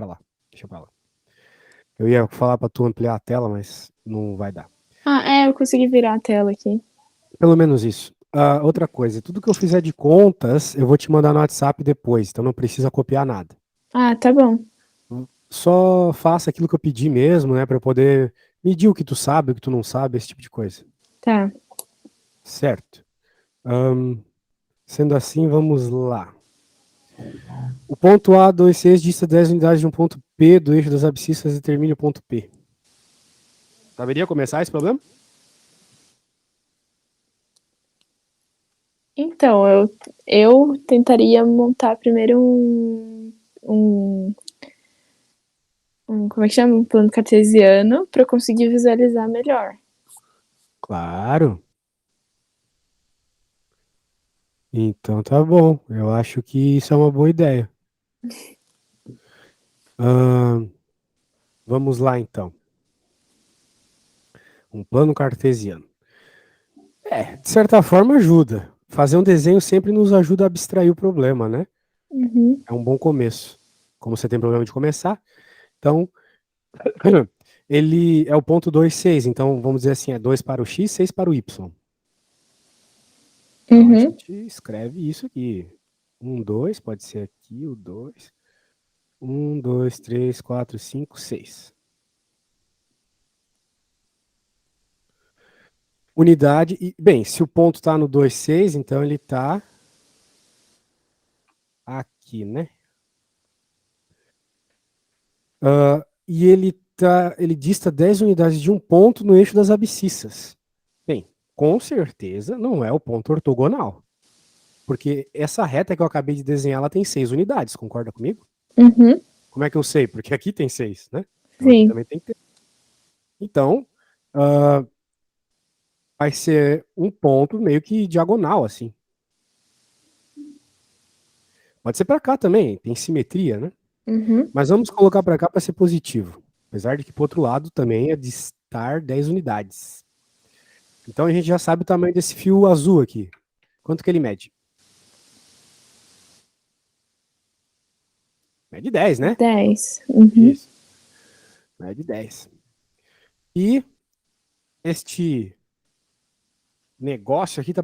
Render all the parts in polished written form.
pra lá. Deixa pra lá. Eu ia falar pra tu ampliar a tela, mas não vai dar. Eu consegui virar a tela aqui. Pelo menos isso. Outra coisa, tudo que eu fizer de contas, eu vou te mandar no WhatsApp depois, então não precisa copiar nada. Tá bom. Só faça aquilo que eu pedi mesmo, né, pra eu poder medir o que tu sabe, o que tu não sabe, esse tipo de coisa. Tá. Certo. Sendo assim, vamos lá. O ponto A, 2,6 dista 10 unidades de um ponto P do eixo das abscissas e determine o ponto P. Saberia começar esse problema? Então, eu tentaria montar primeiro como é que chama? Um plano cartesiano para conseguir visualizar melhor. Claro. Então tá bom. Eu acho que isso é uma boa ideia. Vamos lá então. Um plano cartesiano. De certa forma ajuda. Fazer um desenho sempre nos ajuda a abstrair o problema, né? Uhum. É um bom começo. Como você tem problema de começar, então ele é o ponto 2,6. Então vamos dizer assim, é 2 para o x, 6 para o y. Então a Uhum. gente escreve isso aqui. 1, 2, pode ser aqui o 2. 1, 2, 3, 4, 5, 6. Unidade. E, bem, se o ponto está no 2,6, então ele está aqui, né? E ele dista 10 unidades de um ponto no eixo das abscissas. Bem, com certeza não é o ponto ortogonal. Porque essa reta que eu acabei de desenhar, ela tem 6 unidades, concorda comigo? Uhum. Como é que eu sei? Porque aqui tem 6, né? Então aqui Sim. também tem que ter. Então, uh, vai ser um ponto meio que diagonal, assim. Pode ser para cá também, tem simetria, né? Uhum. Mas vamos colocar para cá para ser positivo. Apesar de que para outro lado também é distar 10 unidades. Então a gente já sabe o tamanho desse fio azul aqui. Quanto que ele mede? Mede 10, né? 10. Uhum. Isso. Mede 10. E este negócio aqui tá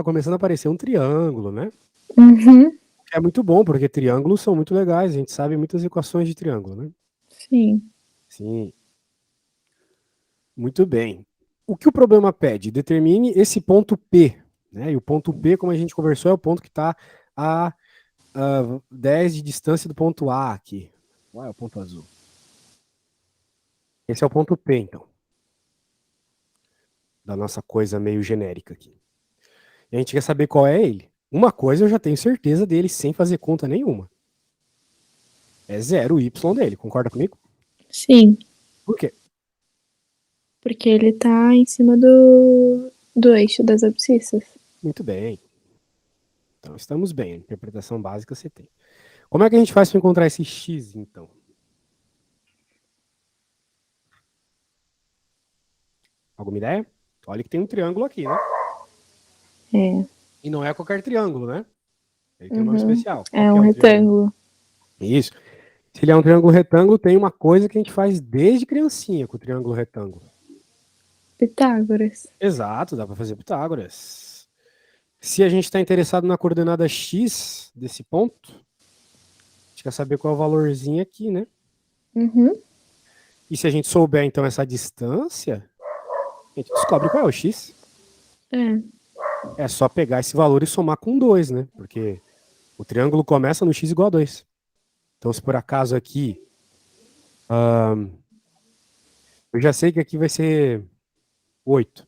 começando a aparecer um triângulo, né? Uhum. É muito bom, porque triângulos são muito legais. A gente sabe muitas equações de triângulo, né? Sim. Sim. Muito bem. O que o problema pede? Determine esse ponto P. Né? E o ponto P, como a gente conversou, é o ponto que está a 10 de distância do ponto A aqui. Qual é o ponto azul? Esse é o ponto P, então. Da nossa coisa meio genérica aqui. E a gente quer saber qual é ele. Uma coisa eu já tenho certeza dele sem fazer conta nenhuma. É zero o Y dele, concorda comigo? Sim. Por quê? Porque ele tá em cima do eixo das abscissas. Muito bem. Então estamos bem. A interpretação básica você tem. Como é que a gente faz para encontrar esse X, então? Alguma ideia? Olha que tem um triângulo aqui, né? É. E não é qualquer triângulo, né? Ele tem um nome Uhum. especial. Qual É que um é o triângulo? retângulo. Isso. Se ele é um triângulo retângulo, tem uma coisa que a gente faz desde criancinha com o triângulo retângulo. Pitágoras. Exato, dá para fazer Pitágoras. Se a gente está interessado na coordenada x desse ponto, a gente quer saber qual é o valorzinho aqui, né? Uhum. E se a gente souber, então, essa distância, a gente descobre qual é o x. É. É só pegar esse valor e somar com 2, né? Porque o triângulo começa no x igual a 2. Então, se por acaso aqui, eu já sei que aqui vai ser 8.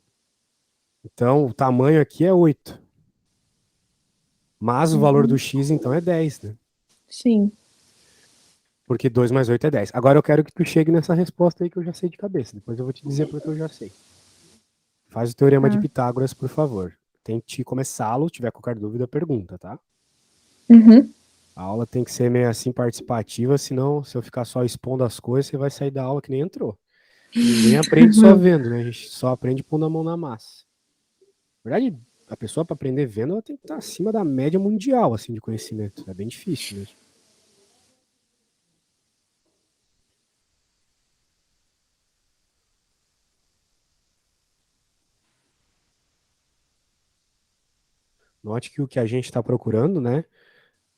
Então, o tamanho aqui é 8. Mas o valor do Uhum. x, então, é 10, né? Sim. Porque 2 mais 8 é 10. Agora eu quero que tu chegue nessa resposta aí que eu já sei de cabeça. Depois eu vou te dizer porque eu já sei. Faz o teorema de Tá. Pitágoras, por favor. Tente começá-lo. Tiver qualquer dúvida, pergunta, tá? Uhum. A aula tem que ser meio assim participativa, senão, se eu ficar só expondo as coisas, você vai sair da aula que nem entrou. Ninguém aprende só vendo, né? A gente só aprende pondo a mão na massa. Na verdade, a pessoa para aprender vendo, ela tem que estar acima da média mundial, assim, de conhecimento. É bem difícil mesmo. Note que o que a gente está procurando, né,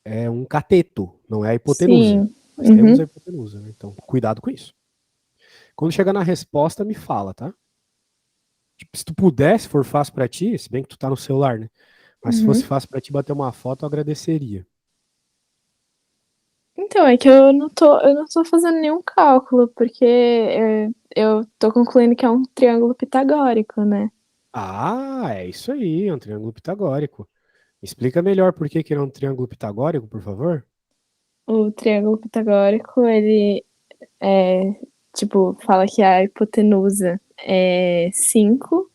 é um cateto, não é a hipotenusa. Sim. Nós temos a Uhum. hipotenusa, né? Então, cuidado com isso. Quando chegar na resposta, me fala, tá? Tipo, se tu puder, se for fácil para ti, se bem que tu tá no celular, né? Mas se fosse Uhum. fácil para ti bater uma foto, eu agradeceria. Então, é que eu não tô fazendo nenhum cálculo, porque eu tô concluindo que é um triângulo pitagórico, né? Ah, é isso aí, é um triângulo pitagórico. Explica melhor por que que ele é um triângulo pitagórico, por favor? O triângulo pitagórico, ele é, tipo, fala que a hipotenusa é 5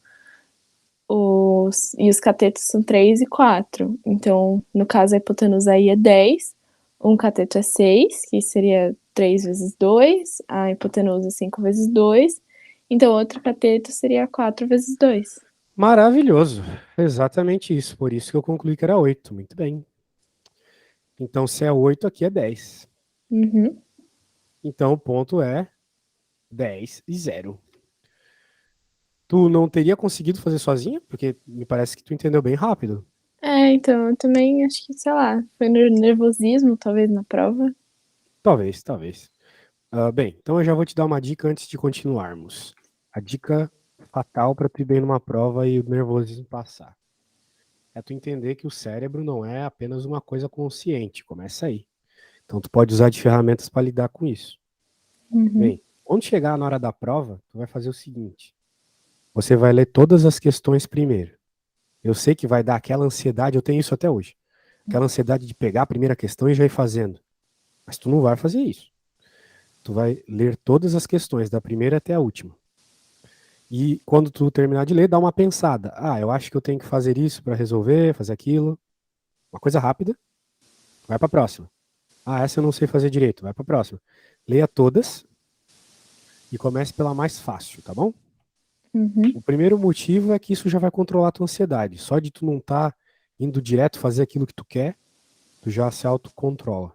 e os catetos são 3 e 4. Então, no caso, a hipotenusa aí é 10, um cateto é 6, que seria 3 vezes 2, a hipotenusa é 5 vezes 2, então outro cateto seria 4 vezes 2. Maravilhoso. Exatamente isso. Por isso que eu concluí que era 8. Muito bem. Então, se é 8, aqui é 10. Uhum. Então, o ponto é 10-0. Tu não teria conseguido fazer sozinha? Porque me parece que tu entendeu bem rápido. É, então, eu também acho que, sei lá, foi nervosismo, talvez, na prova. Talvez, talvez. Bem, então eu já vou te dar uma dica antes de continuarmos. A dica fatal para tu ir bem numa prova e o nervosismo passar. É tu entender que o cérebro não é apenas uma coisa consciente. Começa aí. Então tu pode usar de ferramentas para lidar com isso. Uhum. Bem, quando chegar na hora da prova, tu vai fazer o seguinte. Você vai ler todas as questões primeiro. Eu sei que vai dar aquela ansiedade, eu tenho isso até hoje. Aquela ansiedade de pegar a primeira questão e já ir fazendo. Mas tu não vai fazer isso. Tu vai ler todas as questões, da primeira até a última. E quando tu terminar de ler, dá uma pensada. Ah, eu acho que eu tenho que fazer isso para resolver, fazer aquilo. Uma coisa rápida, vai para a próxima. Ah, essa eu não sei fazer direito, vai para a próxima. Leia todas e comece pela mais fácil, tá bom? Uhum. O primeiro motivo é que isso já vai controlar a tua ansiedade. Só de tu não estar indo direto fazer aquilo que tu quer, tu já se autocontrola.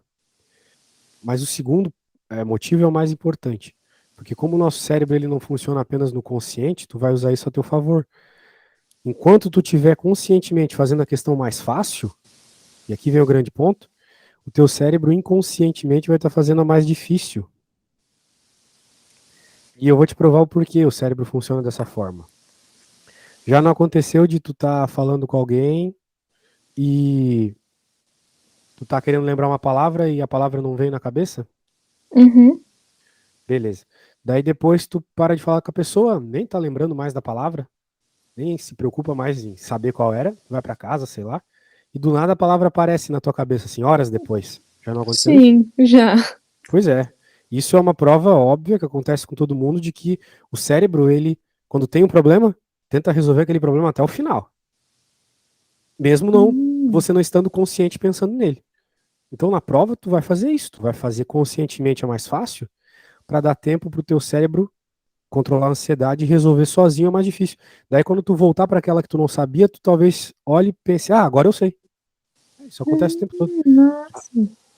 Mas o segundo motivo é o mais importante. Porque como o nosso cérebro ele não funciona apenas no consciente, tu vai usar isso a teu favor. Enquanto tu estiver conscientemente fazendo a questão mais fácil, e aqui vem o grande ponto, o teu cérebro inconscientemente vai estar fazendo a mais difícil. E eu vou te provar o porquê o cérebro funciona dessa forma. Já não aconteceu de tu estar falando com alguém e tu tá querendo lembrar uma palavra e a palavra não vem na cabeça? Uhum. Beleza. Daí depois tu para de falar com a pessoa, nem tá lembrando mais da palavra, nem se preocupa mais em saber qual era, vai para casa, sei lá, e do nada a palavra aparece na tua cabeça, assim, horas depois. Já não aconteceu isso? Sim, já. Pois é. Isso é uma prova óbvia que acontece com todo mundo de que o cérebro, ele, quando tem um problema, tenta resolver aquele problema até o final. Mesmo não Hum. você não estando consciente pensando nele. Então na prova tu vai fazer isso, tu vai fazer conscientemente é mais fácil para dar tempo pro teu cérebro controlar a ansiedade e resolver sozinho é mais difícil. Daí quando tu voltar para aquela que tu não sabia, tu talvez olhe e pense: "Ah, agora eu sei". Isso acontece o tempo todo, Nossa.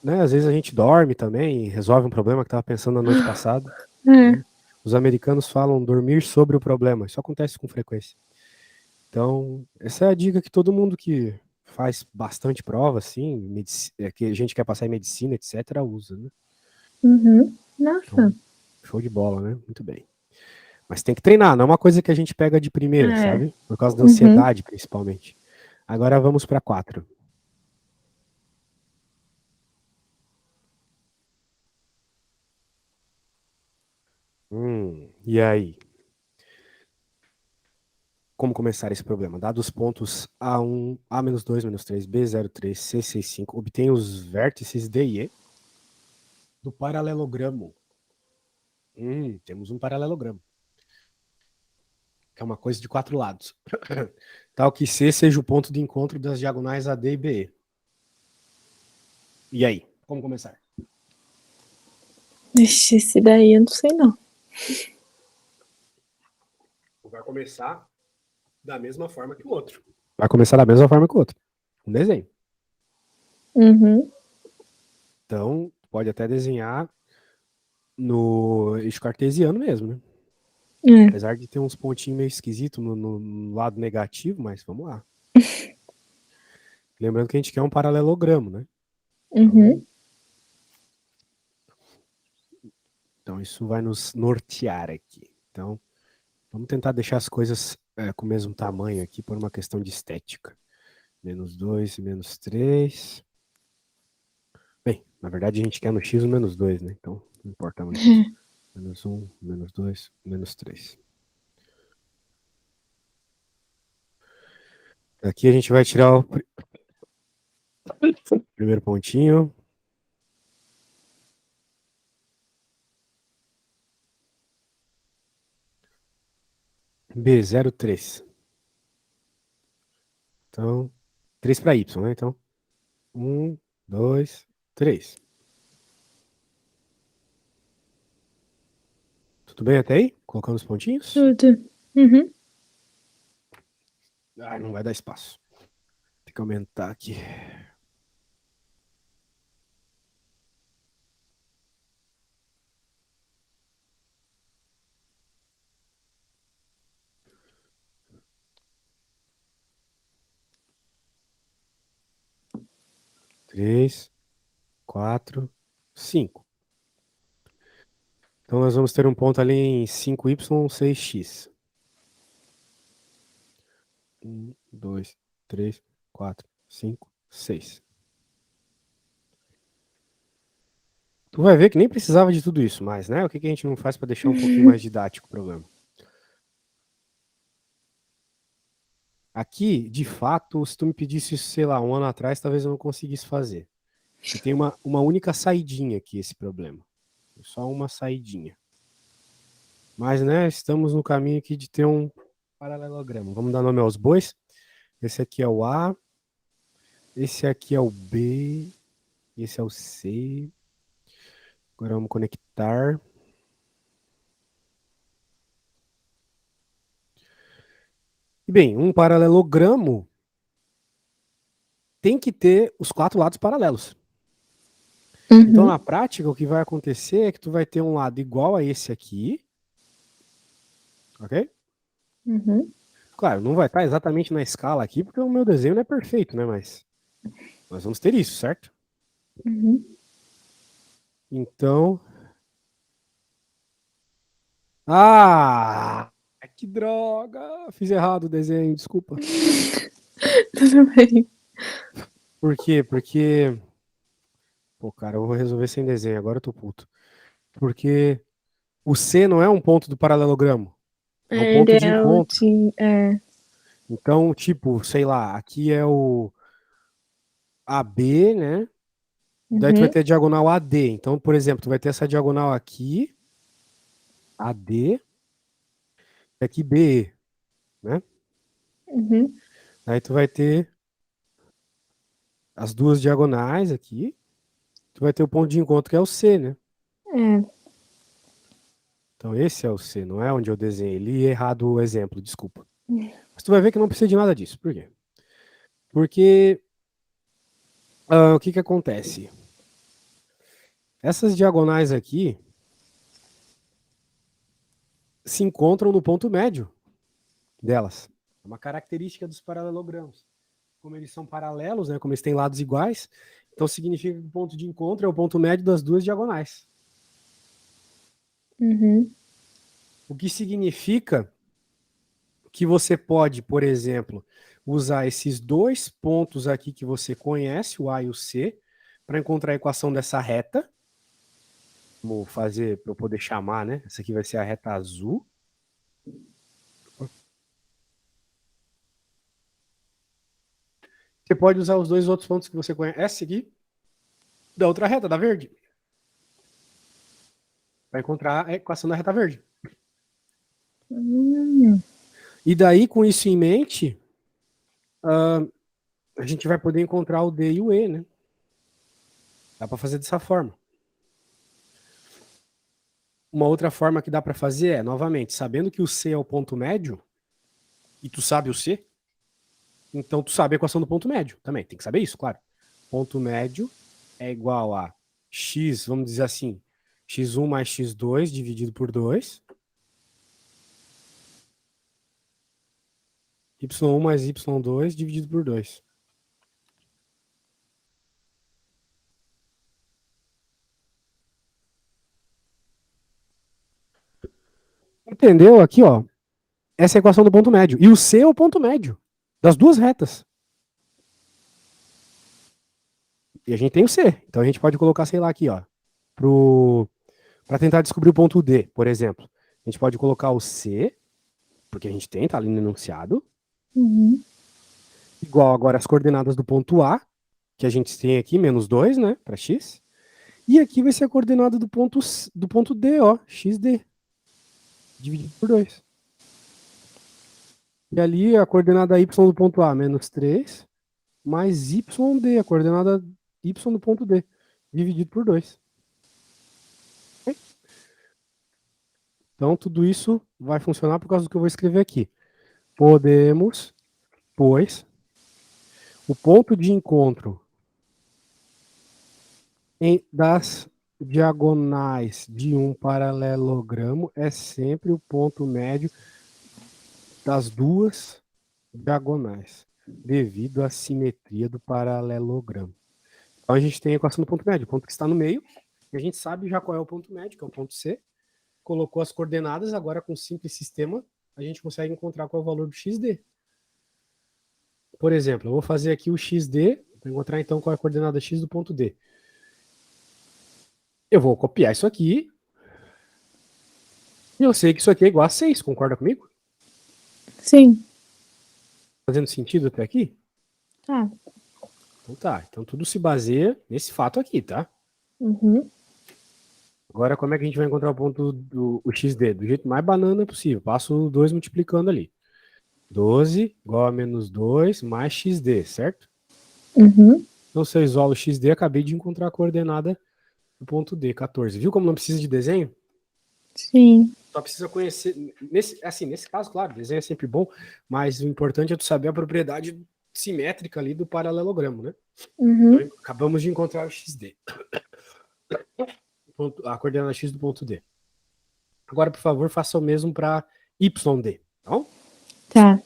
né? Às vezes a gente dorme também, resolve um problema que estava pensando na noite passada, É. né? Os americanos falam dormir sobre o problema. Isso acontece com frequência. Então, essa é a dica que todo mundo que faz bastante prova, assim, que a gente quer passar em medicina, etc., usa, né? Uhum. Nossa. Então, show de bola, né? Muito bem. Mas tem que treinar, não é uma coisa que a gente pega de primeira, É. sabe? Por causa da Uhum. ansiedade, principalmente. Agora vamos para 4. E aí? Como começar esse problema? Dados os pontos A1, A-2, -3, B03, C65, obtém os vértices D e E do paralelogramo. Temos um paralelogramo, que é uma coisa de 4 lados. Tal que C seja o ponto de encontro das diagonais AD e BE. E aí? Como começar? Ixi, esse daí eu não sei não. Vai começar da mesma forma que o outro. Vai começar da mesma forma que o outro. Um desenho. Uhum. Então, pode até desenhar no eixo cartesiano mesmo, né? É. Apesar de ter uns pontinhos meio esquisitos no lado negativo, mas vamos lá. Lembrando que a gente quer um paralelogramo, né? Uhum. Então isso vai nos nortear aqui. Então, vamos tentar deixar as coisas com o mesmo tamanho aqui por uma questão de estética. -2 e -3. Bem, na verdade a gente quer no x o -2, né? Então não importa muito isso. -1, -2, -3. Aqui a gente vai tirar o primeiro pontinho. B03. Então, 3 para y, né? Então, 1, 2, 3. Tudo bem até aí? Colocando os pontinhos? Tudo. Uhum. Ai, não vai dar espaço. Tem que aumentar aqui. Três, 4, 5. Então nós vamos ter um ponto ali em 5y, 6x. 1, 2, 3, 4, 5, 6. Tu vai ver que nem precisava de tudo isso mais, né? O que a gente não faz para deixar um pouquinho mais didático o problema? Aqui, de fato, se tu me pedisse isso, sei lá, um ano atrás, talvez eu não conseguisse fazer. Porque tem uma única saidinha aqui, esse problema. Só uma saidinha. Mas, né, estamos no caminho aqui de ter um paralelogramo. Vamos dar nome aos bois. Esse aqui é o A. Esse aqui é o B. Esse é o C. Agora vamos conectar. E bem, um paralelogramo tem que ter os 4 lados paralelos. Então, Uhum. na prática, o que vai acontecer é que tu vai ter um lado igual a esse aqui, ok? Uhum. Claro, não vai estar exatamente na escala aqui, porque o meu desenho não é perfeito, né? Mas nós vamos ter isso, certo? Uhum. Então... Ah! Que droga! Fiz errado o desenho, desculpa. Tudo bem. Por quê? Porque... Pô, cara, eu vou resolver sem desenho, agora eu tô puto. Porque o C não é um ponto do paralelogramo, é um Ele ponto de é o encontro. de. É. Então, tipo, sei lá, aqui é o AB, né? Daí tu vai Uhum. ter a diagonal AD. Então, por exemplo, tu vai ter essa diagonal aqui, AD, e aqui BE, né? Uhum. Aí tu vai ter as duas diagonais aqui. Tu vai ter o ponto de encontro que é o C, né? É. Então esse é o C, não é onde eu desenhei. Li errado o exemplo, desculpa. Mas tu vai ver que não precisa de nada disso. Por quê? Porque o que acontece? Essas diagonais aqui se encontram no ponto médio delas. É uma característica dos paralelogramos. Como eles são paralelos, né, como eles têm lados iguais, então significa que o ponto de encontro é o ponto médio das duas diagonais. Uhum. O que significa que você pode, por exemplo, usar esses dois pontos aqui que você conhece, o A e o C, para encontrar a equação dessa reta. Vamos fazer para eu poder chamar, né? Essa aqui vai ser a reta azul. Você pode usar os dois outros pontos que você conhece, essa aqui, da outra reta, da verde, para encontrar a equação da reta verde. E daí, com isso em mente, a gente vai poder encontrar o D e o E, né? Dá para fazer dessa forma. Uma outra forma que dá para fazer é, novamente, sabendo que o C é o ponto médio, e tu sabe o C, então tu sabe a equação do ponto médio também. Tem que saber isso, claro. Ponto médio é igual a x, vamos dizer assim, x1 mais x2 dividido por 2, y1 mais y2 dividido por 2. Entendeu? Aqui, ó. Essa é a equação do ponto médio. E o C é o ponto médio das duas retas. E a gente tem o C. Então a gente pode colocar, sei lá, aqui, ó. Para tentar descobrir o ponto D, por exemplo. A gente pode colocar o C, porque a gente tem, tá ali no enunciado. Uhum. Igual agora as coordenadas do ponto A, que a gente tem aqui, menos 2, né, para x. E aqui vai ser a coordenada do ponto D, ó, xd, dividido por 2. E ali a coordenada y do ponto A, menos 3, mais yd, a coordenada y do ponto D, dividido por 2. Então, tudo isso vai funcionar por causa do que eu vou escrever aqui. Podemos, pois, o ponto de encontro das diagonais de um paralelogramo é sempre o ponto médio das duas diagonais, devido à simetria do paralelogramo. Então a gente tem a equação do ponto médio, o ponto que está no meio, e a gente sabe já qual é o ponto médio, que é o ponto C, colocou as coordenadas, agora com um simples sistema, a gente consegue encontrar qual é o valor do xd. Por exemplo, eu vou fazer aqui o xd, para encontrar então qual é a coordenada x do ponto D. Eu vou copiar isso aqui, e eu sei que isso aqui é igual a 6, concorda comigo? Sim. Fazendo sentido até aqui? Tá. Então tá, então tudo se baseia nesse fato aqui, tá? Uhum. Agora, como é que a gente vai encontrar o ponto do xd? Do jeito mais banana possível. Passo 2 multiplicando ali. 12 igual a menos 2 mais xd, certo? Uhum. Então, se eu isolo xd, acabei de encontrar a coordenada do ponto D, 14. Viu como não precisa de desenho? Sim. Só precisa conhecer. Nesse caso, claro, desenho é sempre bom, mas o importante é tu saber a propriedade simétrica ali do paralelogramo, né? Uhum. Então, acabamos de encontrar o xd. A coordenada x do ponto D. Agora, por favor, faça o mesmo para YD, tá bom? Tá.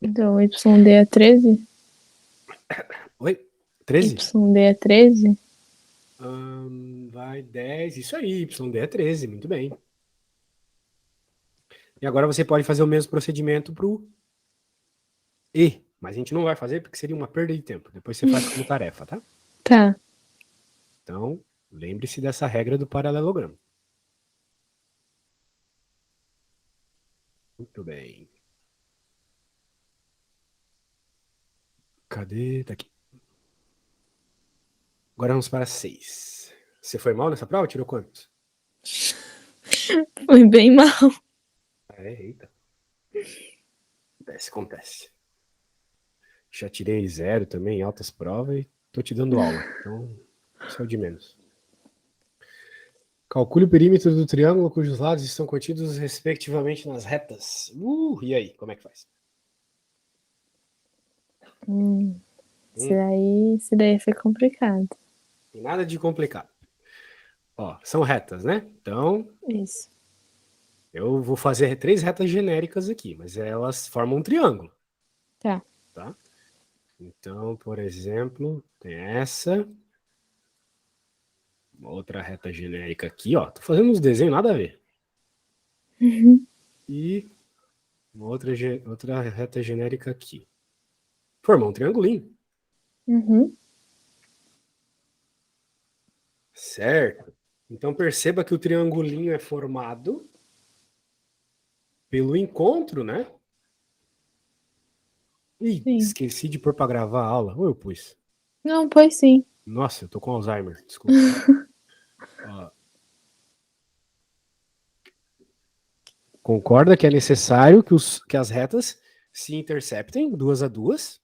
Então, YD é 13? Oi? 13? YD é 13? Vai 10. Isso aí, YD é 13. Muito bem. E agora você pode fazer o mesmo procedimento para o E. Mas a gente não vai fazer porque seria uma perda de tempo. Depois você faz como tarefa, tá? Tá. Então, lembre-se dessa regra do paralelogramo. Muito bem. Cadê? Tá aqui. Agora vamos para 6. Você foi mal nessa prova? Tirou quantos? Foi bem mal. Eita. Acontece. Já tirei 0 também em altas provas e tô te dando aula. Então, isso é o de menos. Calcule o perímetro do triângulo cujos lados estão contidos respectivamente nas retas. E aí, como é que faz? Isso daí foi complicado. Tem nada de complicado. Ó, são retas, né? Então, Isso. eu vou fazer 3 retas genéricas aqui, mas elas formam um triângulo. Tá. Tá? Então, por exemplo, tem essa. Uma outra reta genérica aqui, ó. Tô fazendo uns desenhos nada a ver. Uhum. E uma outra reta genérica aqui. Formou um triangulinho. Uhum. Certo. Então perceba que o triangulinho é formado pelo encontro, né? Ih, Sim. esqueci de pôr para gravar a aula. Ou eu pus. Não, pois sim. Nossa, eu tô com Alzheimer, desculpa. Ó. Concorda que é necessário que as retas se interceptem 2 a 2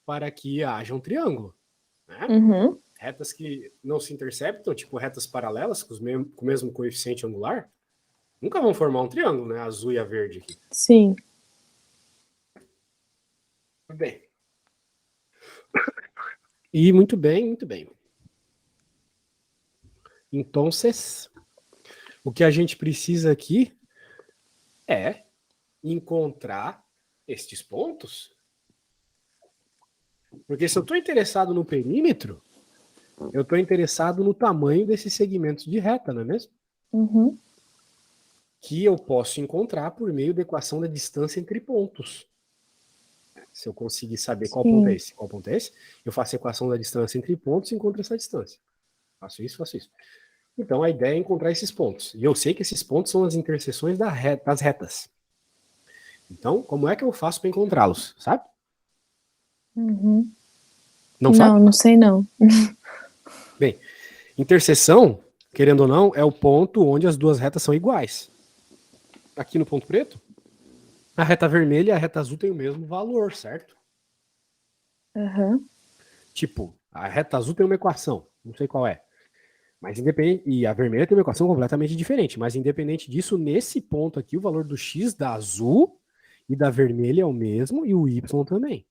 para que haja um triângulo, né? Uhum. retas que não se interceptam, tipo retas paralelas, com o mesmo coeficiente angular, nunca vão formar um triângulo, né? A azul e a verde aqui. Sim. Bem. E muito bem, muito bem. Então, o que a gente precisa aqui é encontrar estes pontos. Porque se eu estou interessado no perímetro, eu estou interessado no tamanho desses segmentos de reta, não é mesmo? Uhum. Que eu posso encontrar por meio da equação da distância entre pontos. Se eu conseguir saber qual ponto é esse, qual ponto é esse, eu faço a equação da distância entre pontos e encontro essa distância. Faço isso, faço isso. Então a ideia é encontrar esses pontos. E eu sei que esses pontos são as interseções das retas. Então, como é que eu faço para encontrá-los, sabe? Uhum. Não sabe? Não sei não. Bem, interseção, querendo ou não, é o ponto onde as duas retas são iguais. Aqui no ponto preto, a reta vermelha e a reta azul têm o mesmo valor, certo? Uhum. Tipo, a reta azul tem uma equação, não sei qual é. Mas independente, e a vermelha tem uma equação completamente diferente. Mas independente disso, nesse ponto aqui, o valor do x da azul e da vermelha é o mesmo e o y também.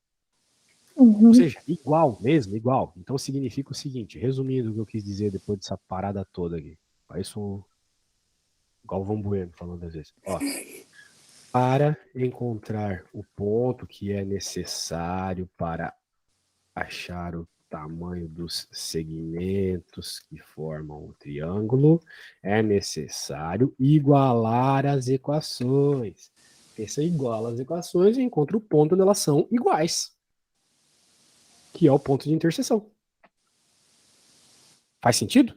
Uhum. Ou seja, igual mesmo, igual. Então significa o seguinte, resumindo o que eu quis dizer depois dessa parada toda aqui. Parece um Galvão Bueno falando às vezes. Ó, para encontrar o ponto que é necessário para achar o tamanho dos segmentos que formam o triângulo, é necessário igualar as equações. Porque se eu igualo as equações, eu encontro o ponto onde elas são iguais, que é o ponto de interseção. Faz sentido?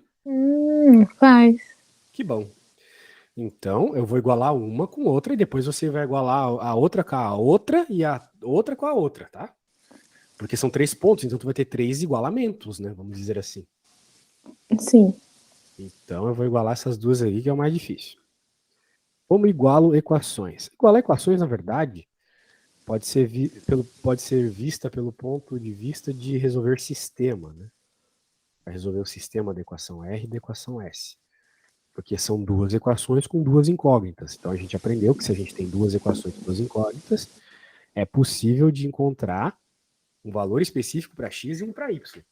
Faz. Que bom. Então, eu vou igualar uma com outra e depois você vai igualar a outra com a outra e a outra com a outra, tá? Porque são 3 pontos, então tu vai ter 3 igualamentos, né? Vamos dizer assim. Sim. Então, eu vou igualar essas duas aí, que é o mais difícil. Como igualo equações? Igualar equações, na verdade, pode ser vista pelo ponto de vista de resolver sistema, né? Vai resolver o sistema da equação R e da equação S. Porque são duas equações com duas incógnitas. Então, a gente aprendeu que se a gente tem duas equações com duas incógnitas, é possível de encontrar um valor específico para x e um para y.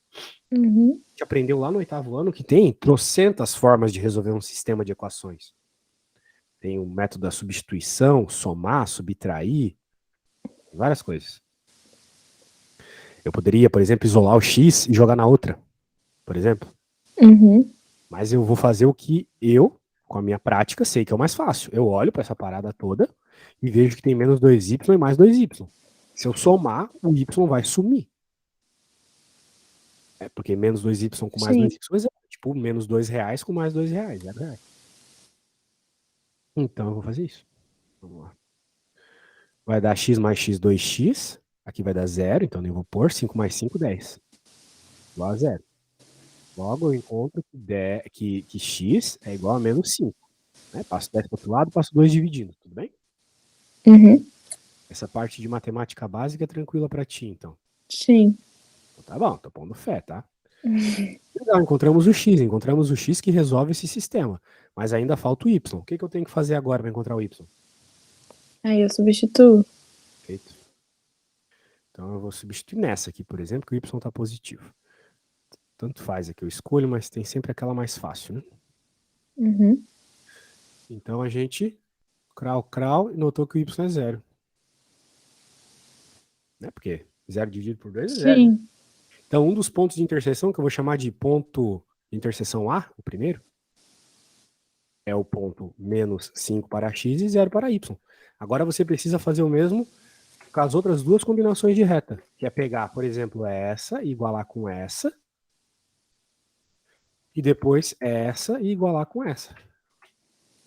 Uhum. A gente aprendeu lá no 8º ano que tem trocentas formas de resolver um sistema de equações. Tem o método da substituição, somar, subtrair, várias coisas. Eu poderia, por exemplo, isolar o x e jogar na outra, por exemplo. Uhum. Mas eu vou fazer o que eu, com a minha prática, sei que é o mais fácil. Eu olho para essa parada toda e vejo que tem menos 2y e mais 2y. Se eu somar, o y vai sumir. É porque menos 2y com mais Sim. 2y é zero. Tipo, menos R$2 com mais R$2, R$0. Então eu vou fazer isso. Vamos lá. Vai dar x mais x, 2x. Aqui vai dar 0, então nem vou pôr. 5 mais 5, 10. Igual a 0. Logo eu encontro que x é igual a menos 5. Né? Passo 10 para o outro lado, passo 2 dividindo. Tudo bem? Uhum. Essa parte de matemática básica é tranquila para ti, então. Sim. Então tá bom, tô pondo fé, tá? Legal, encontramos o x que resolve esse sistema. Mas ainda falta o y. O que eu tenho que fazer agora para encontrar o y? Aí eu substituo. Feito. Então eu vou substituir nessa aqui, por exemplo, que o y está positivo. Tanto faz aqui, eu escolho, mas tem sempre aquela mais fácil, né? Uhum. Então a gente, crau, e notou que o y é 0. Né? Porque 0 dividido por 2 é 0, né? Sim. Então um dos pontos de interseção, que eu vou chamar de ponto de interseção A, o primeiro, é o ponto menos 5 para x e 0 para y. Agora você precisa fazer o mesmo com as outras duas combinações de reta, que é pegar, por exemplo, essa e igualar com essa, e depois essa e igualar com essa.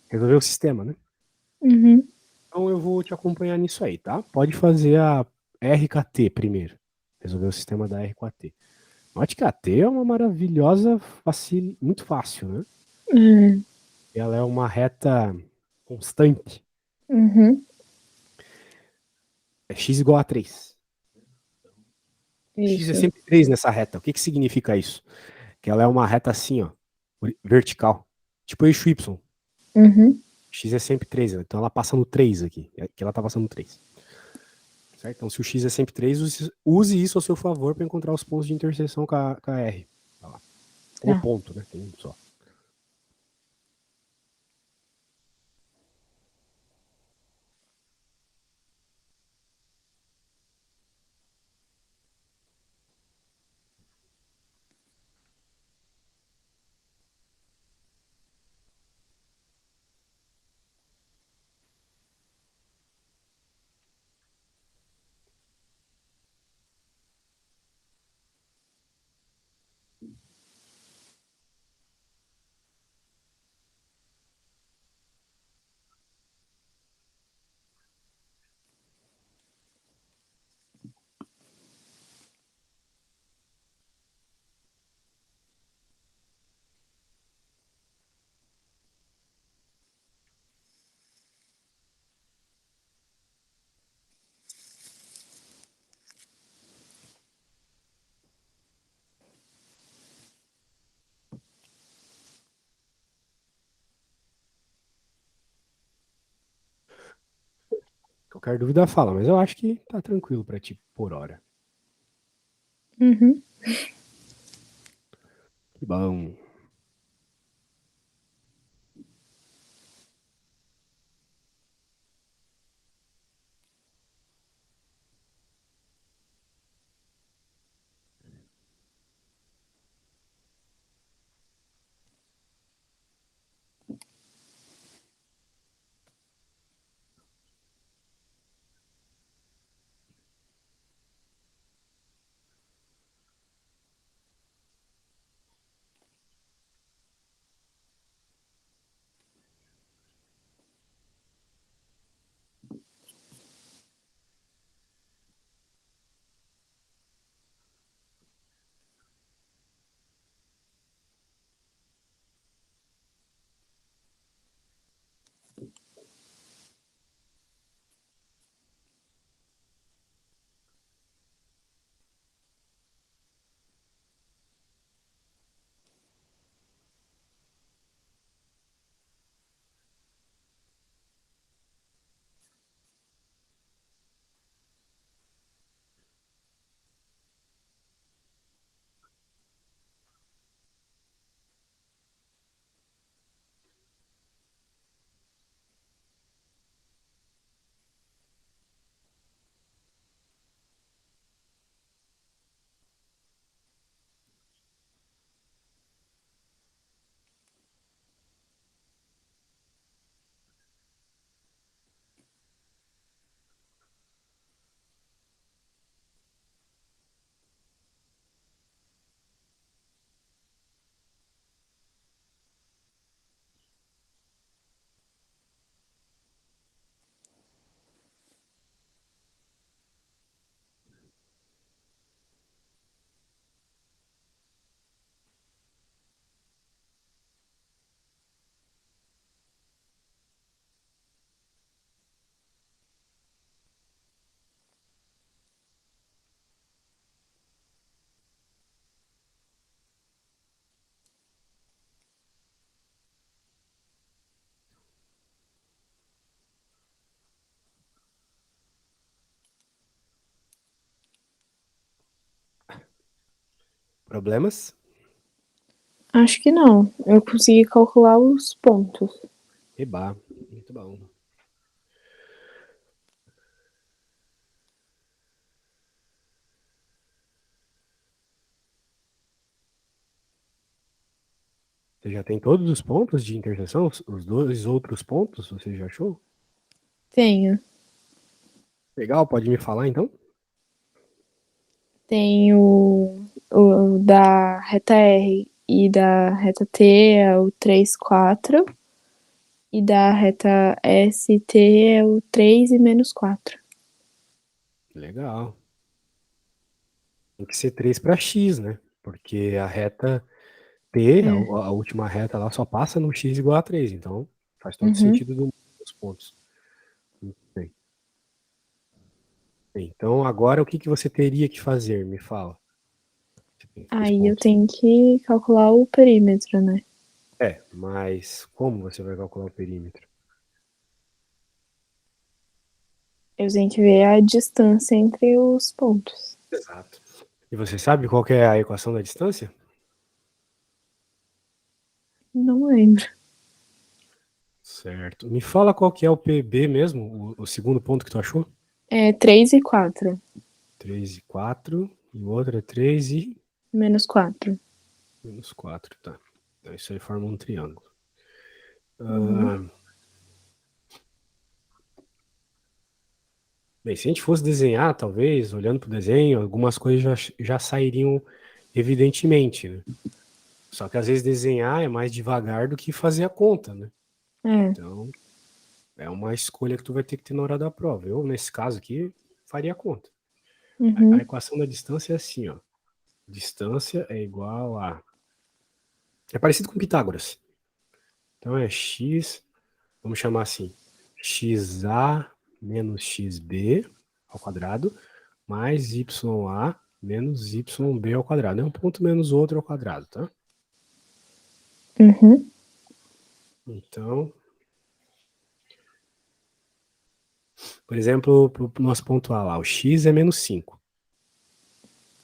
Resolver o sistema, né? Uhum. Então eu vou te acompanhar nisso aí, tá? Pode fazer a RKT primeiro. Resolver o sistema da R com a T. Note que a T é uma maravilhosa, muito fácil, né? Ela é uma reta constante. Uhum. É x igual a 3. X é Isso. sempre 3 nessa reta. O que significa isso? que ela é uma reta assim, ó, vertical. Tipo eixo Y. Uhum. X é sempre 3, então ela passa no 3 aqui. Aqui ela tá passando no 3. Certo? Então, se o X é sempre 3, use isso a seu favor para encontrar os pontos de interseção com a R. Tá. O Tá. ponto, né? Tem um só. Qualquer dúvida fala, mas eu acho que tá tranquilo para ti por hora. Uhum. Que bom. Problemas? Acho que não. Eu consegui calcular os pontos. Eba, muito bom. Você já tem todos os pontos de interseção? Os dois outros pontos, você já achou? Tenho. Legal, pode me falar então? Tenho o da reta R e da reta T é o 3, 4. E da reta ST é o 3 e menos 4. Legal. Tem que ser 3 para X, né? Porque a reta T, É. a última reta, ela só passa no X igual a 3. Então faz todo Uhum. sentido dos pontos. Muito bem. Então agora o que você teria que fazer? Me fala. Dois Aí eu pontos. tenho que calcular o perímetro, né? Mas como você vai calcular o perímetro? Eu tenho que ver a distância entre os pontos. Exato. E você sabe qual que é a equação da distância? Não lembro. Certo. Me fala qual que é o PB mesmo, o segundo ponto que tu achou? É 3 e 4. 3 e 4, e o outro é 3 e Menos 4. menos 4, tá. Então isso aí forma um triângulo. Uhum. Ah, bem, se a gente fosse desenhar, talvez, olhando para o desenho, algumas coisas já sairiam evidentemente, né? Só que às vezes desenhar é mais devagar do que fazer a conta, né? É. Então, é uma escolha que tu vai ter que ter na hora da prova. Eu, nesse caso aqui, faria a conta. A Uhum. equação da distância é assim, ó. Distância é igual a... É parecido com Pitágoras. Então é x, vamos chamar assim, xa menos xb ao quadrado, mais ya menos yb ao quadrado. É um ponto menos outro ao quadrado, tá? Uhum. Então, por exemplo, para o nosso ponto A lá, o x é menos 5.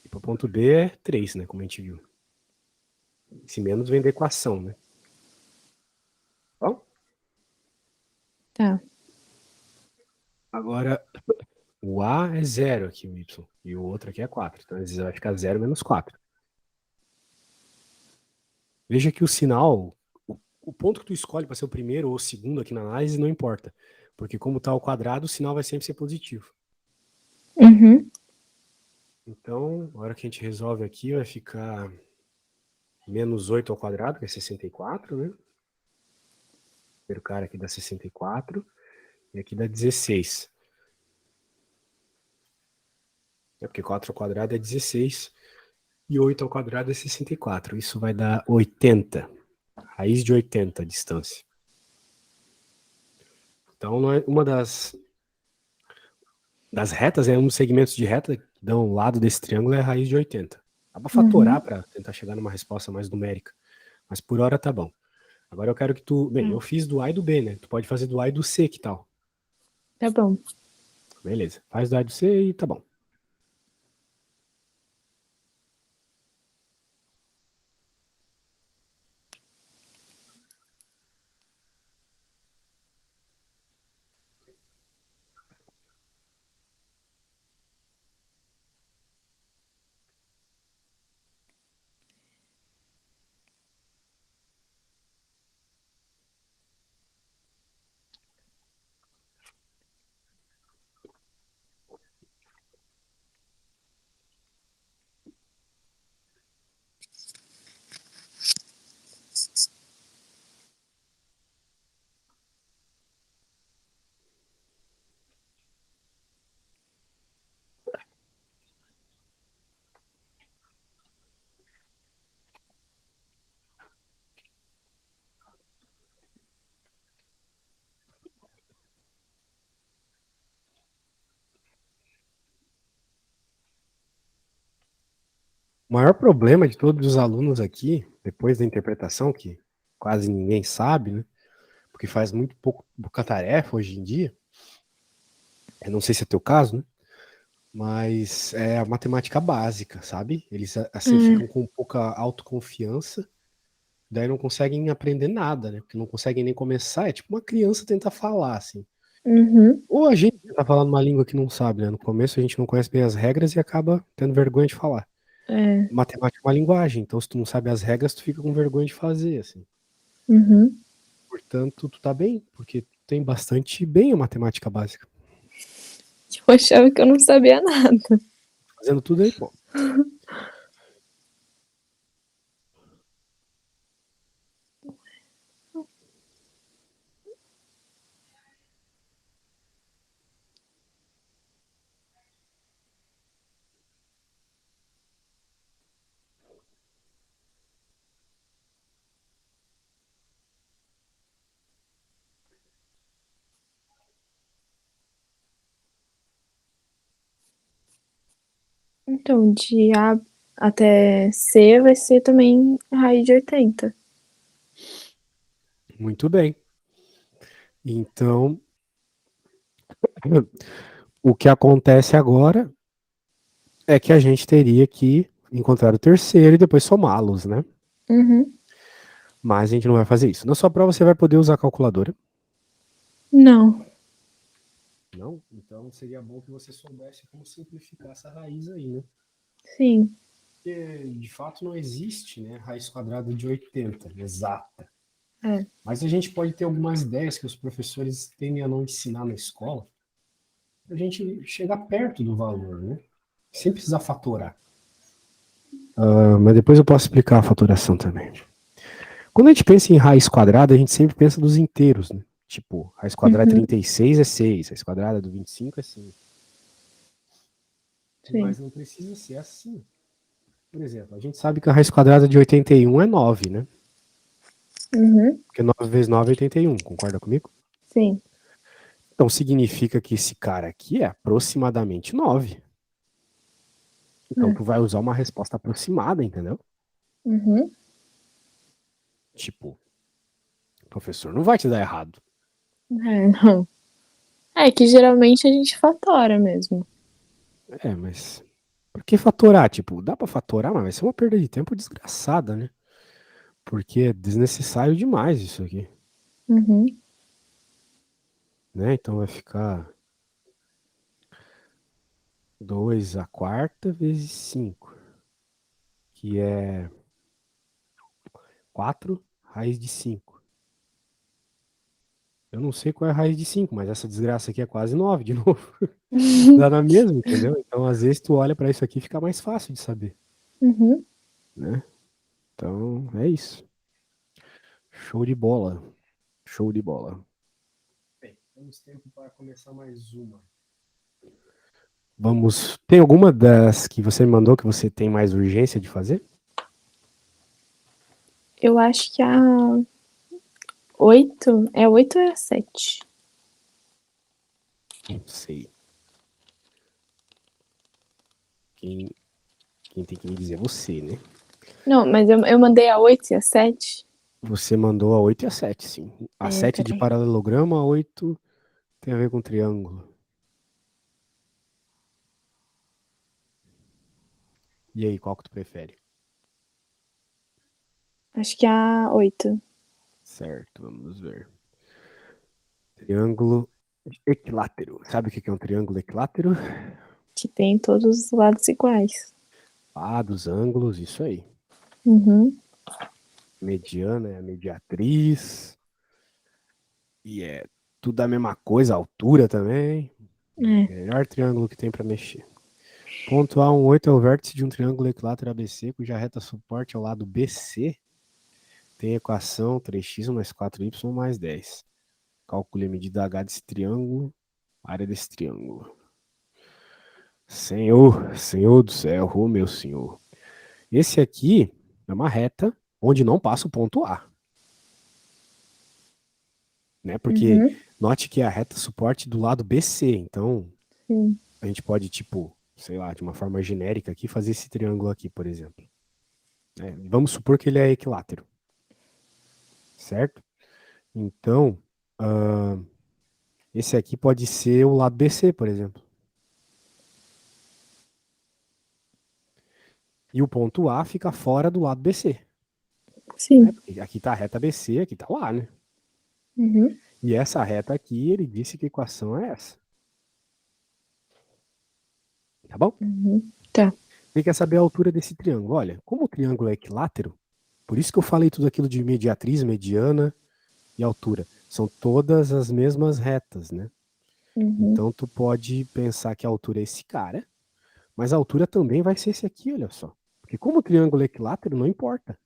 E para o ponto B é 3, né? Como a gente viu. Esse menos vem da equação, né? Bom, Tá. agora o A é 0 aqui, o Y. E o outro aqui é 4. Então, vai ficar 0 menos 4. Veja que o sinal, o ponto que tu escolhe para ser o primeiro ou o segundo aqui na análise não importa. Porque como está ao quadrado, o sinal vai sempre ser positivo. Uhum. Então, na hora que a gente resolve aqui, vai ficar menos 8 ao quadrado, que é 64, né? O primeiro cara aqui dá 64. E aqui dá 16. É porque 4 ao quadrado é 16. E 8 ao quadrado é 64. Isso vai dar 80. Raiz de 80 a distância. Então, uma das retas, um dos segmentos de reta que dão o lado desse triângulo é a raiz de 80. Dá para fatorar Uhum. para tentar chegar numa resposta mais numérica. Mas por hora tá bom. Agora eu quero que tu. Bem, eu Tá. fiz do A e do B, né? Tu pode fazer do A e do C, que tal? Tá bom. Beleza. Faz do A e do C e tá bom. O maior problema de todos os alunos aqui, depois da interpretação, que quase ninguém sabe, né? Porque faz muito pouca tarefa hoje em dia. Eu não sei se é teu caso, né? Mas é a matemática básica, sabe? Eles assim ficam É. com pouca autoconfiança, daí não conseguem aprender nada, né? Porque não conseguem nem começar. É tipo uma criança tentar falar, assim. Uhum. Ou a gente tá falando uma língua que não sabe, né? No começo a gente não conhece bem as regras e acaba tendo vergonha de falar. É. Matemática é uma linguagem, então se tu não sabe as regras, tu fica com vergonha de fazer, assim. Uhum. Portanto, tu tá bem, porque tu tem bastante bem a matemática básica. Eu achava que eu não sabia nada. Fazendo tudo aí, pô. Então, de A até C vai ser também raiz de 80. Muito bem. Então, o que acontece agora é que a gente teria que encontrar o terceiro e depois somá-los, né? Uhum. Mas a gente não vai fazer isso. Na sua prova você vai poder usar a calculadora? Não. Não? Então seria bom que você soubesse como simplificar essa raiz aí, né? Sim. Porque de fato não existe, né, raiz quadrada de 80, exata. É. Mas a gente pode ter algumas ideias que os professores tendem a não ensinar na escola, a gente chegar perto do valor, né? Sem precisar fatorar. Mas depois eu posso explicar a fatoração também. Quando a gente pensa em raiz quadrada, a gente sempre pensa dos inteiros, né? Tipo, raiz quadrada de Uhum. 36 é 6, raiz quadrada do 25 é 5. Sim. Mas não precisa ser assim. Por exemplo, a gente sabe que a raiz quadrada de 81 é 9, né? Uhum. Porque 9 vezes 9 é 81, concorda comigo? Sim. Então significa que esse cara aqui é aproximadamente 9. Então É. tu vai usar uma resposta aproximada, entendeu? Uhum. Tipo, o professor não vai te dar errado. É, não. É que geralmente a gente fatora mesmo. Mas por que fatorar? Tipo, dá pra fatorar, mas vai ser uma perda de tempo desgraçada, né? Porque é desnecessário demais isso aqui, Uhum. né? Então vai ficar 2 a quarta vezes 5, que é 4 raiz de 5. Eu não sei qual é a raiz de 5, mas essa desgraça aqui é quase 9 de novo. Dá na mesma, entendeu? Então, às vezes, tu olha pra isso aqui e fica mais fácil de saber, Uhum. né? Então, é isso. Show de bola. Show de bola. Bem, temos tempo para começar mais uma. Vamos. Tem alguma das que você me mandou que você tem mais urgência de fazer? Eu acho que a 8 é 8 ou é a 7? Não sei. Quem, quem tem que me dizer é você, né? Não, mas eu mandei a 8 e a 7. Você mandou a 8 e a 7, sim. A É, 7 de peraí. paralelogramo, a 8 tem a ver com triângulo. E aí, qual que tu prefere? Acho que é a 8. Certo, vamos ver. Triângulo equilátero. Sabe o que é um triângulo equilátero? Que tem todos os lados iguais. Ah, dos ângulos, isso aí. Uhum. Mediana é a mediatriz. E é tudo a mesma coisa, a altura também. É. Melhor triângulo que tem para mexer. Ponto A18 é o vértice de um triângulo equilátero ABC, cuja reta suporte ao lado BC tem a equação 3x mais 4y mais 10. Calcule a medida H desse triângulo, a área desse triângulo. Senhor, Senhor do céu, oh meu senhor. Esse aqui é uma reta onde não passa o ponto A, né? Porque Uhum. note que é a reta suporte do lado BC, então Sim. a gente pode, tipo, sei lá, de uma forma genérica aqui, fazer esse triângulo aqui, por exemplo. Vamos supor que ele é equilátero, certo? Então, uh, esse aqui pode ser o lado BC, por exemplo. E o ponto A fica fora do lado BC. Né? Sim. Porque aqui está a reta BC, aqui está o A, né? Uhum. E essa reta aqui, ele disse que a equação é essa. Tá bom? Uhum. Tá. Ele quer saber a altura desse triângulo. Olha, como o triângulo é equilátero, por isso que eu falei tudo aquilo de mediatriz, mediana e altura. São todas as mesmas retas, né? Uhum. Então tu pode pensar que a altura é esse cara, mas a altura também vai ser esse aqui, olha só. Porque como o triângulo é equilátero, não importa.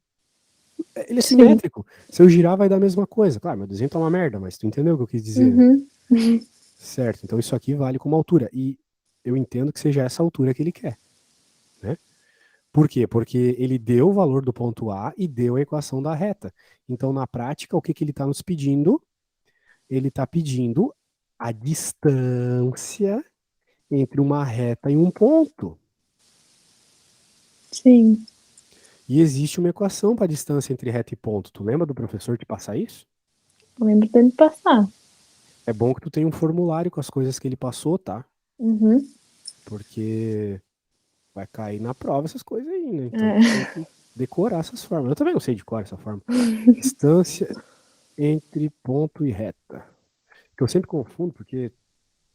Ele é Sim. simétrico. Se eu girar, vai dar a mesma coisa. Claro, meu desenho tá uma merda, mas tu entendeu o que eu quis dizer, né? Uhum. Uhum. Certo, então isso aqui vale como altura. E eu entendo que seja essa altura que ele quer, né? Por quê? Porque ele deu o valor do ponto A e deu a equação da reta. Então, na prática, o que, que ele está nos pedindo? Ele está pedindo a distância entre uma reta e um ponto. Sim, E existe uma equação para a distância entre reta e ponto. Tu lembra do professor te passar isso? eu lembro dele passar. É bom que tu tenha um formulário com as coisas que ele passou, tá? Uhum. Porque vai cair na prova essas coisas aí, né? Então É. tu tem que decorar essas formas. Eu também não sei de cor essa forma. Distância entre ponto e reta. Que eu sempre confundo, porque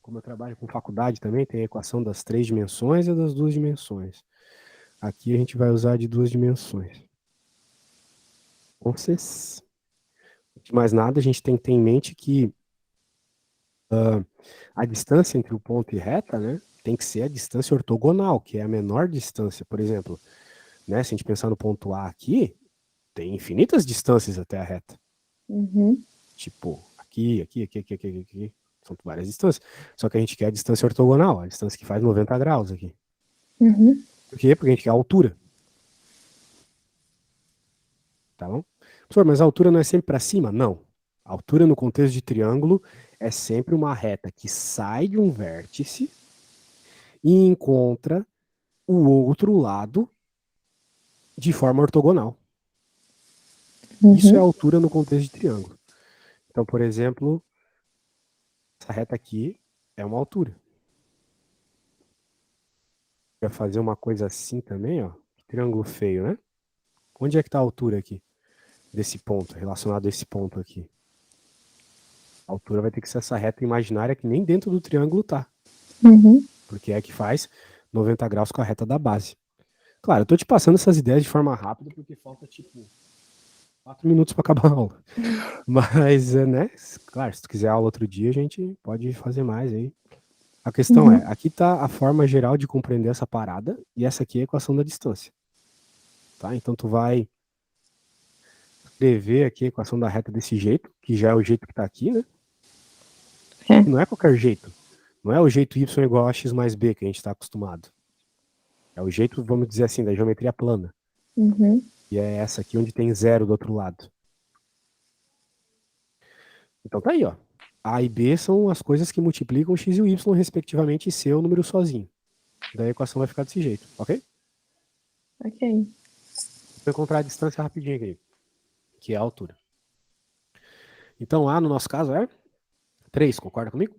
como eu trabalho com faculdade também, tem a equação das 3 dimensões e das 2 dimensões. Aqui a gente vai usar de 2 dimensões. Antes de mais nada, a gente tem que ter em mente que a distância entre o ponto e reta, né, tem que ser a distância ortogonal, que é a menor distância. Por exemplo, né, se a gente pensar no ponto A aqui, tem infinitas distâncias até a reta. Uhum. Tipo, aqui. São várias distâncias. Só que a gente quer a distância ortogonal, a distância que faz 90 graus aqui. Uhum. Por quê? Porque a gente quer a altura. Tá bom? Professor, mas a altura não é sempre para cima? Não. A altura no contexto de triângulo é sempre uma reta que sai de um vértice e encontra o outro lado de forma ortogonal. Isso é a Uhum. altura no contexto de triângulo. Então, por exemplo, essa reta aqui é uma altura. Vai fazer uma coisa assim também, ó. Triângulo feio, né? Onde é que está a altura aqui? Desse ponto, relacionado a esse ponto aqui. A altura vai ter que ser essa reta imaginária que nem dentro do triângulo tá. Uhum. Porque é que faz 90 graus com a reta da base. Claro, eu tô te passando essas ideias de forma rápida porque falta, tipo, 4 minutos para acabar a aula. Mas, né, claro, se tu quiser aula outro dia, a gente pode fazer mais aí. A questão é, Uhum. aqui tá a forma geral de compreender essa parada e essa aqui é a equação da distância. Tá? Então tu vai escrever aqui a equação da reta desse jeito, que já é o jeito que tá aqui, né? É. E não é qualquer jeito. Não é o jeito y igual a x mais b que a gente está acostumado. É o jeito, vamos dizer assim, da geometria plana. Uhum. E é essa aqui onde tem zero do outro lado. Então tá aí, ó. A e B são as coisas que multiplicam x e o y, respectivamente, e C é o número sozinho. Daí a equação vai ficar desse jeito, ok? Ok. Vou encontrar a distância rapidinho aqui, que é a altura. Então A, no nosso caso, é 3, concorda comigo?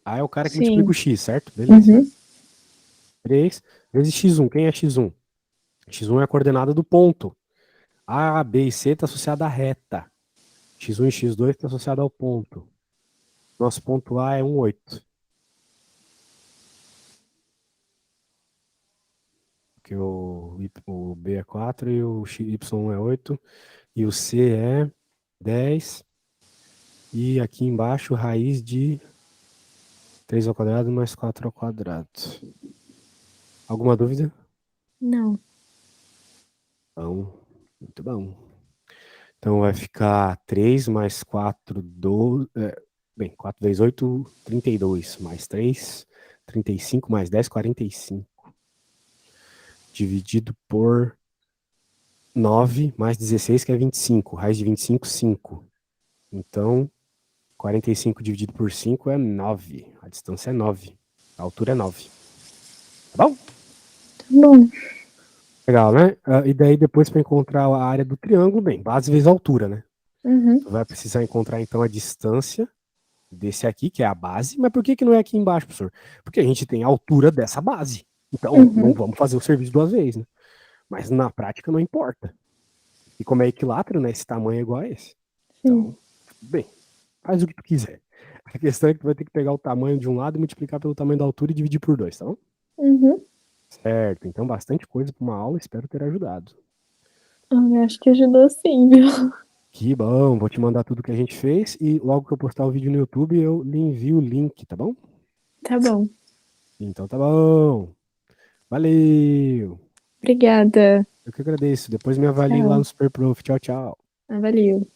A é o cara que multiplica Sim. o x, certo? Beleza. Uhum. 3 vezes x1. Quem é x1? X1 é a coordenada do ponto. A, B e C está associada à reta. X1 e x2 está associado ao ponto. Nosso ponto A é 1,8. Porque o B é 4 e o Y é 8. E o C é 10. E aqui embaixo, raiz de 3 ao quadrado mais 4 ao quadrado. Alguma dúvida? Não. Bom, muito bom. Então vai ficar 3 mais 4, 12. Bem, 4 vezes 8, 32. Mais 3, 35. Mais 10, 45. Dividido por 9 mais 16, que é 25. Raiz de 25, 5. Então, 45 dividido por 5 é 9. A distância é 9. A altura é 9. Tá bom? Tá bom. Legal, né? E daí depois para encontrar a área do triângulo, bem, base vezes altura, né? Uhum. Tu vai precisar encontrar então a distância desse aqui, que é a base. Mas por que não é aqui embaixo, professor? Porque a gente tem a altura dessa base. Então, não Uhum. vamos fazer o serviço duas vezes, né? Mas na prática não importa. E como é equilátero, né? Esse tamanho é igual a esse. Sim. Então, bem, faz o que tu quiser. A questão é que tu vai ter que pegar o tamanho de um lado e multiplicar pelo tamanho da altura e dividir por 2, tá bom? Uhum. Certo, então bastante coisa para uma aula, espero ter ajudado. Eu acho que ajudou sim, viu? Que bom, vou te mandar tudo que a gente fez e logo que eu postar o vídeo no YouTube eu lhe envio o link, tá bom? Tá bom. Então tá bom. Valeu. Obrigada. Eu que agradeço. Depois me avalie lá no Tchau. Super Prof. Tchau, tchau. Valeu.